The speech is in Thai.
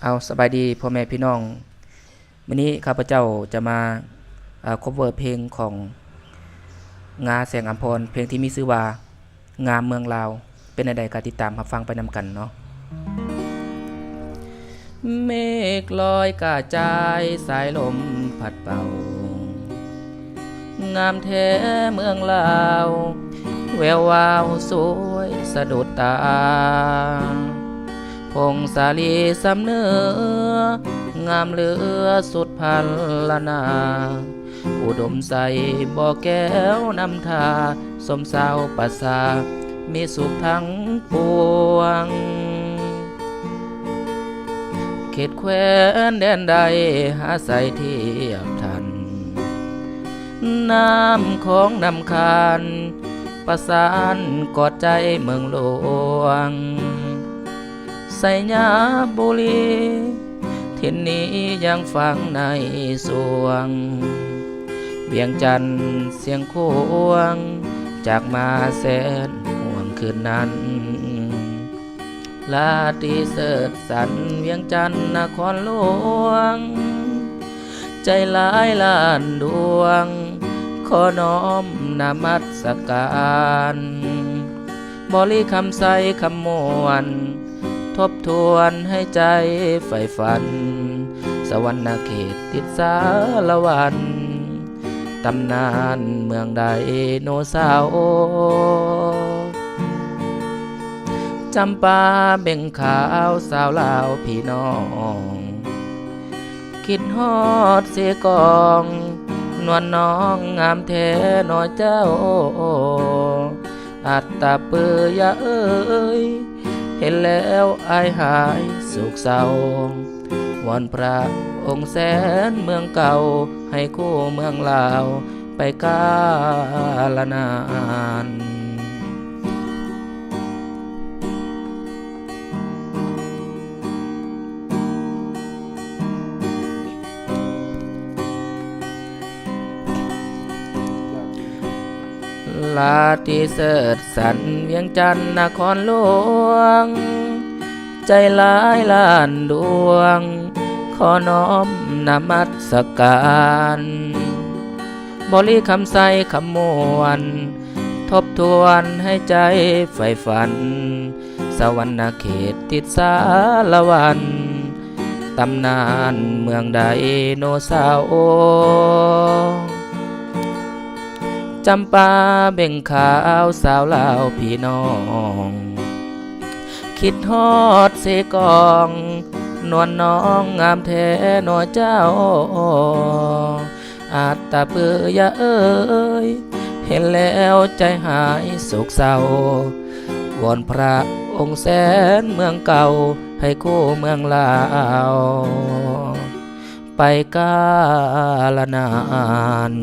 เอาสบายดีพ่อแม่พี่น้องวันนี้ข้าพเจ้าจะมาcover เพลงของงาแสงอัมพรเพลงที่มีชื่อว่างามเมืองลาวเป็นใดๆก็ติดตามรับฟังไปนำกันเนาะเมฆลอยกระจายสายลมพัดเป่างามแท้เมืองลาวแวววาวสวยสะดุดตาพงสาลีสำเนื้องามเหลือสุดพันละนาอุดมใสบ่อแก้วนำทาสมสาวประสามีสุขทั้งปวงเขตแคว้นแดนใดหาใสเทียบทันน้ำของนำคานประสานกอดใจเมืองหลวงไสยาบุรีทินนี้ยังฟังในสวงเวียงจันทร์เสียงโควงจากมาแสนห่วงคืนนั้นลาตีเสิร์สันเวียงจันทร์นครหลวงใจหลายล้านดวงขอน้อมนมัสการบริคำใสคำมวลทบทวนให้ใจใฝ่ฝันสวรรณเขตติดสารวันตำนานเมืองไดโนเสาร์จำปาเบ่งขาวสาวลาวพี่น้องคิดฮอดเสียกองนวลน้องงามแท้น้อยเจ้าอัตตาเปือยะเอ้ยเห็นแล้วอายหายสุขเศร้าวอนพระองค์แสนเมืองเก่าให้คู่เมืองลาวไปกาลนานลาที่เสิร์สันเวียงจันทร์นครหลวงใจหลายล้านดวงขอน้อมนมัสการบริคำใสคำมวลทบทวนให้ใจใฝ่ฝันสวรรณเขตติดสารวันตำนานเมืองไดโนเสาร์จำปาเบ่งขาวสาวลาวพี่น้องคิดฮอดเสกองนวลน้องงามแท้น้อยเจ้าอาจตาเปือยะเอ้ยเห็นแล้วใจหายโศกเศร้าวอนพระองค์แสนเมืองเก่าให้คู่เมืองลาวไปกาลนาน